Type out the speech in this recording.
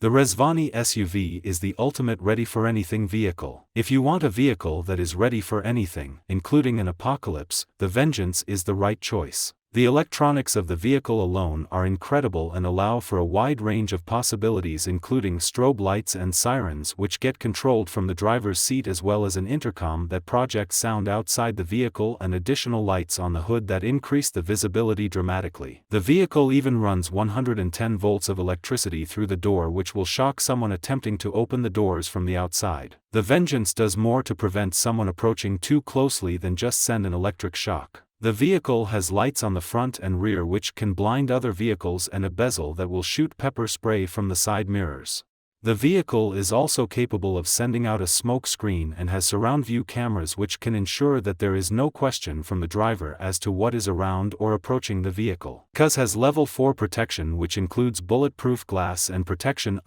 The Rezvani SUV is the ultimate ready-for-anything vehicle. If you want a vehicle that is ready for anything, including an apocalypse, the Vengeance is the right choice. The electronics of the vehicle alone are incredible and allow for a wide range of possibilities, including strobe lights and sirens which get controlled from the driver's seat, as well as an intercom that projects sound outside the vehicle and additional lights on the hood that increase the visibility dramatically. The vehicle even runs 110 volts of electricity through the door, which will shock someone attempting to open the doors from the outside. The Vengeance does more to prevent someone approaching too closely than just send an electric shock. The vehicle has lights on the front and rear which can blind other vehicles and a bezel that will shoot pepper spray from the side mirrors. The vehicle is also capable of sending out a smoke screen and has surround view cameras which can ensure that there is no question from the driver as to what is around or approaching the vehicle. Cuz has level 4 protection, which includes bulletproof glass and protection